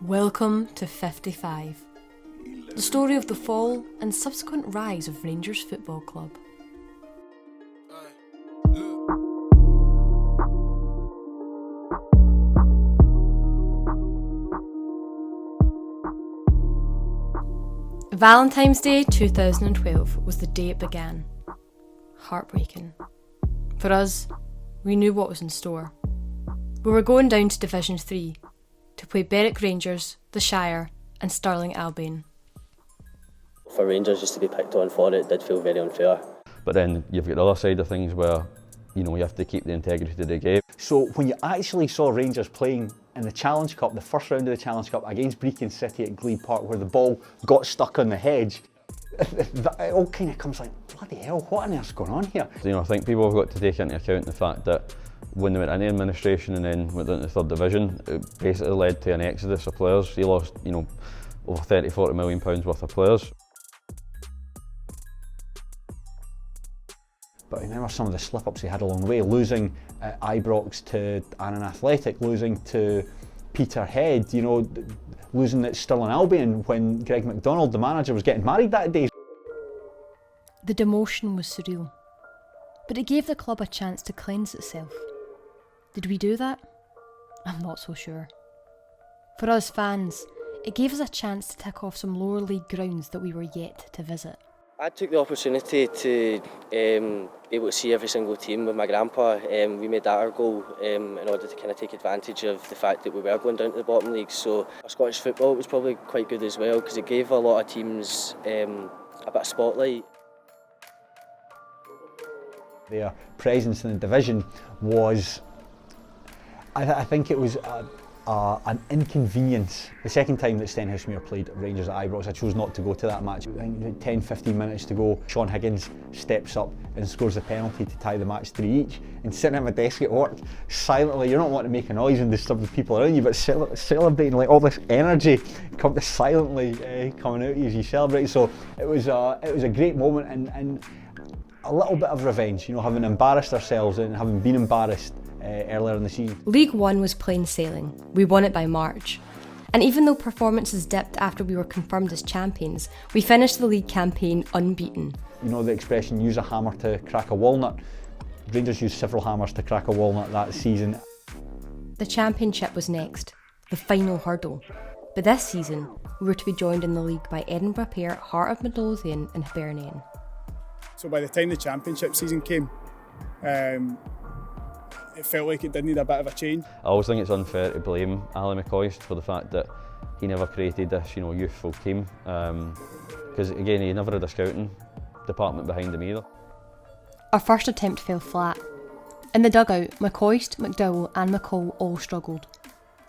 Welcome to 55, the story of the fall and subsequent rise of Rangers Football Club. Valentine's Day 2012 was the day it began. Heartbreaking. For us, we knew what was in store. We were going down to Division 3 to play Berwick Rangers, the Shire and Stirling Albion. For Rangers just to be picked on for it did feel very unfair. But then you've got the other side of things where, you have to keep the integrity of the game. So when you actually saw Rangers playing in the Challenge Cup, the first round of the Challenge Cup against Brecon City at Glebe Park, where the ball got stuck on the hedge, it all kind of comes like, bloody hell, what on earth's going on here? I think people have got to take into account the fact that when they went into administration and then went into the third division, it basically led to an exodus of players. They lost, over £30–40 million worth of players. But I remember some of the slip-ups he had along the way, losing at Ibrox to Annan Athletic, losing to Peterhead, losing at Stirling Albion when Greg McDonald, the manager, was getting married that day. The demotion was surreal, but it gave the club a chance to cleanse itself. Did we do that? I'm not so sure. For us fans, it gave us a chance to tick off some lower league grounds that we were yet to visit. I took the opportunity to be able to see every single team with my grandpa. We made that our goal in order to kind of take advantage of the fact that we were going down to the bottom leagues. So our Scottish football was probably quite good as well because it gave a lot of teams a bit of spotlight. Their presence in the division was, I think it was an inconvenience. The second time that Stenhousemuir played Rangers at Ibrox, I chose not to go to that match. I think 10–15 minutes to go, Sean Higgins steps up and scores the penalty to tie the match 3 each. And sitting at my desk at work, silently, you're not wanting to make a noise and disturb the people around you, but celebrating, like all this energy silently coming out of you as you celebrate. So it was a great moment and a little bit of revenge, having embarrassed ourselves and having been embarrassed earlier in the season. League One was plain sailing. We won it by March. And even though performances dipped after we were confirmed as champions, we finished the league campaign unbeaten. The expression, use a hammer to crack a walnut. Rangers used several hammers to crack a walnut that season. The championship was next, the final hurdle. But this season, we were to be joined in the league by Edinburgh pair Heart of Midlothian and Hibernian. So by the time the championship season came, it felt like it did need a bit of a change. I always think it's unfair to blame Ali McCoist for the fact that he never created this, youthful team. Because again, he never had a scouting department behind him either. Our first attempt fell flat. In the dugout, McCoist, McDowell and McCall all struggled.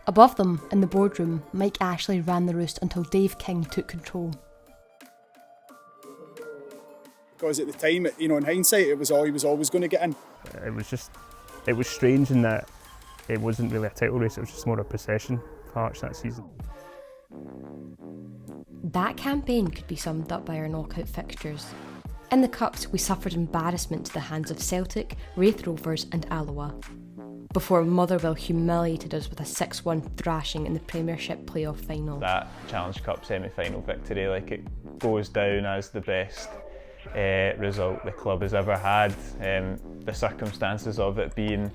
Above them, in the boardroom, Mike Ashley ran the roost until Dave King took control. Because at the time, in hindsight, he was always going to get in. It was strange in that it wasn't really a title race, it was just more a procession for Hearts that season. That campaign could be summed up by our knockout fixtures. In the Cups, we suffered embarrassment to the hands of Celtic, Raith Rovers and Alloa, before Motherwell humiliated us with a 6-1 thrashing in the Premiership playoff final. That Challenge Cup semi-final victory, it goes down as the best result the club has ever had. The circumstances of it being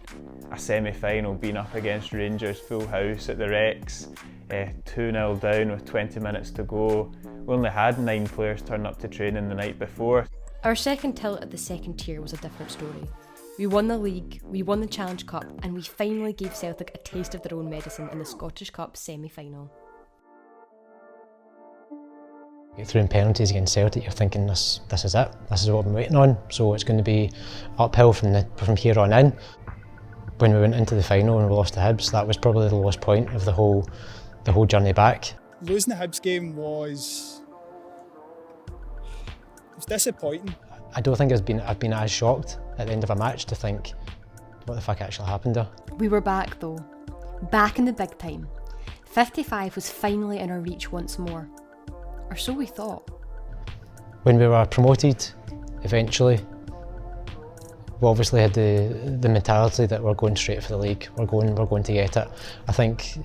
a semi-final, being up against Rangers full house at the Rex, 2-0 down with 20 minutes to go. We only had 9 players turn up to training the night before. Our second tilt at the second tier was a different story. We won the league, we won the Challenge Cup and we finally gave Celtic a taste of their own medicine in the Scottish Cup semi-final. Get through in penalties against Celtic, you're thinking this is it, this is what I'm waiting on, so it's going to be uphill from here on in. When we went into the final and we lost to Hibs, that was probably the lowest point of the whole journey back. Losing the Hibs game was disappointing. I don't think I've been as shocked at the end of a match to think, what the fuck actually happened there? We were back though, back in the big time. 55 was finally in our reach once more. Or so we thought. When we were promoted, eventually, we obviously had the mentality that we're going straight for the league. We're going to get it. I think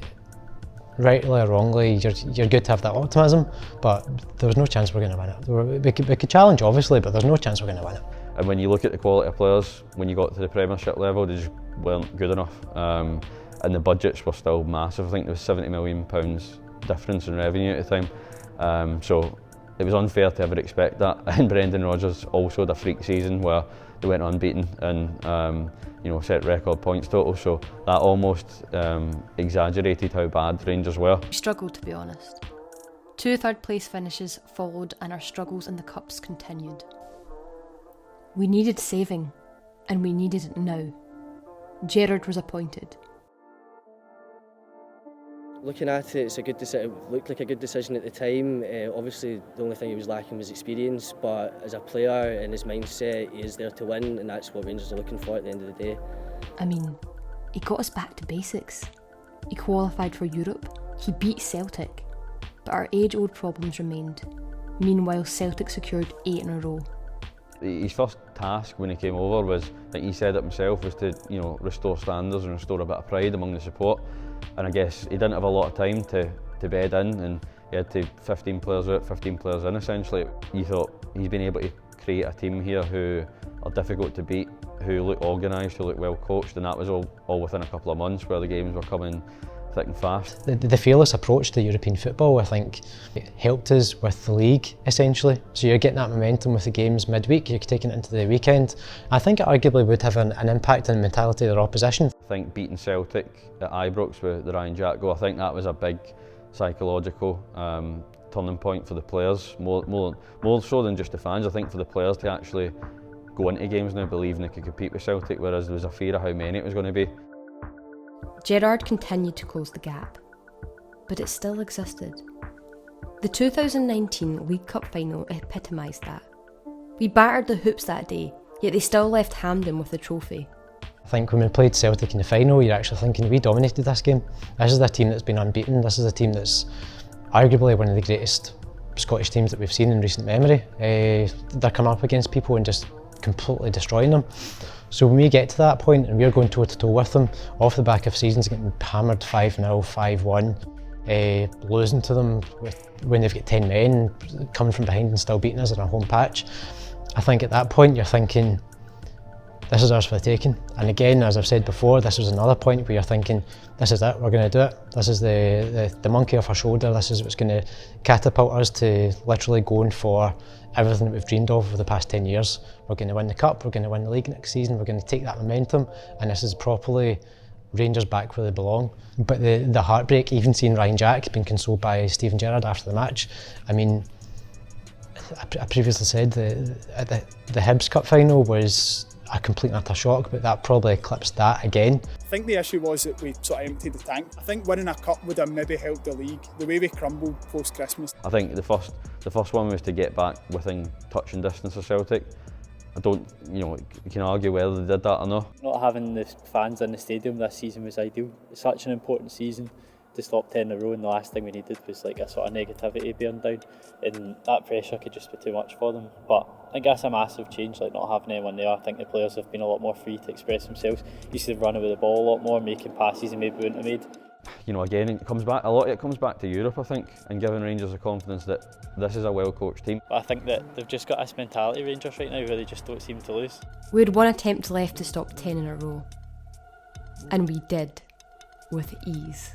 rightly or wrongly, you're good to have that optimism, but there was no chance we're going to win it. We could challenge, obviously, but there's no chance we're going to win it. And when you look at the quality of players, when you got to the Premiership level, they just weren't good enough. And the budgets were still massive. I think there was £70 million difference in revenue at the time. So it was unfair to ever expect that. And Brendan Rodgers also had a freak season where they went unbeaten and set record points total. So that almost exaggerated how bad Rangers were. We struggled, to be honest. 2 third-place finishes followed and our struggles in the Cups continued. We needed saving, and we needed it now. Gerrard was appointed. Looking at it, it's a good decision. It looked like a good decision at the time. Obviously, the only thing he was lacking was experience, but as a player and his mindset, he is there to win, and that's what Rangers are looking for at the end of the day. I mean, he got us back to basics. He qualified for Europe, he beat Celtic, but our age-old problems remained. Meanwhile, Celtic secured 8 in a row. His first task when he came over was, I think he said it himself, was to restore standards and restore a bit of pride among the support. And I guess he didn't have a lot of time to bed in, and he had to 15 players out, 15 players in essentially. You thought he's been able to create a team here who are difficult to beat, who look organised, who look well coached, and that was all within a couple of months where the games were coming thick and fast. The fearless approach to European football, I think, it helped us with the league essentially. So you're getting that momentum with the games midweek, you're taking it into the weekend. I think it arguably would have an impact on the mentality of their opposition. I think beating Celtic at Ibrox with the Ryan Jack goal, I think that was a big psychological turning point for the players, more so than just the fans. I think for the players to actually go into games now believing they could compete with Celtic, whereas there was a fear of how many it was going to be. Gerrard continued to close the gap, but it still existed. The 2019 League Cup final epitomised that. We battered the Hoops that day, yet they still left Hampden with the trophy. I think when we played Celtic in the final, you're actually thinking we dominated this game. This is a team that's been unbeaten. This is a team that's arguably one of the greatest Scottish teams that we've seen in recent memory. They're coming up against people and just completely destroying them. So when we get to that point and we're going toe to toe with them, off the back of seasons getting hammered 5-0, 5-1, losing to them when they've got 10 men coming from behind and still beating us in our home patch, I think at that point you're thinking, this is ours for the taking. And again, as I've said before, this was another point where you're thinking, this is it, we're going to do it. This is the monkey off our shoulder. This is what's going to catapult us to literally going for everything that we've dreamed of over the past 10 years. We're going to win the Cup, we're going to win the league next season, we're going to take that momentum, and this is properly Rangers back where they belong. But the heartbreak, even seeing Ryan Jack being consoled by Steven Gerrard after the match, I mean, I previously said the Hibs Cup final was a complete and utter shock, but that probably eclipsed that again. I think the issue was that we sort of emptied the tank. I think winning a cup would have maybe helped the league, the way we crumbled post-Christmas. I think the first one was to get back within touching distance of Celtic. I don't, you can argue whether they did that or not. Not having the fans in the stadium this season was ideal. It's such an important season to stop 10 in a row, and the last thing we needed was like a sort of negativity bearing down, and that pressure could just be too much for them. But I think that's a massive change, like not having anyone there. I think the players have been a lot more free to express themselves. Used to run with the ball a lot more, making passes and maybe wouldn't have made. Again, a lot of it comes back to Europe, I think, and giving Rangers the confidence that this is a well-coached team. But I think that they've just got this mentality, Rangers, right now, where they just don't seem to lose. We had one attempt left to stop 10 in a row, and we did, with ease.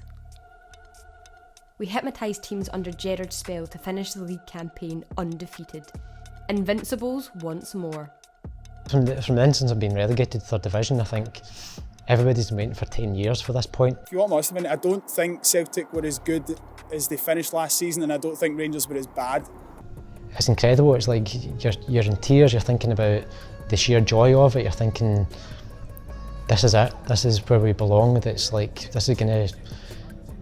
We hypnotised teams under Gerrard's spell to finish the league campaign undefeated. Invincibles once more. From the instance of being relegated to third division, I think everybody's been waiting for 10 years for this point. If you want my estimate, I don't think Celtic were as good as they finished last season, and I don't think Rangers were as bad. It's incredible. It's like you're in tears. You're thinking about the sheer joy of it. You're thinking, this is it. This is where we belong. It's like this is going to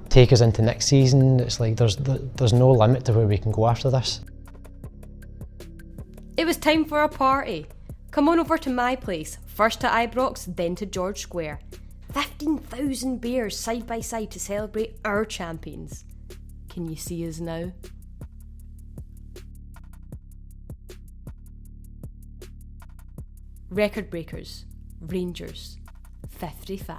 take us into next season. It's like there's no limit to where we can go after this. It was time for a party. Come on over to my place, first to Ibrox, then to George Square. 15,000 beers side by side to celebrate our champions. Can you see us now? Record breakers, Rangers, 55.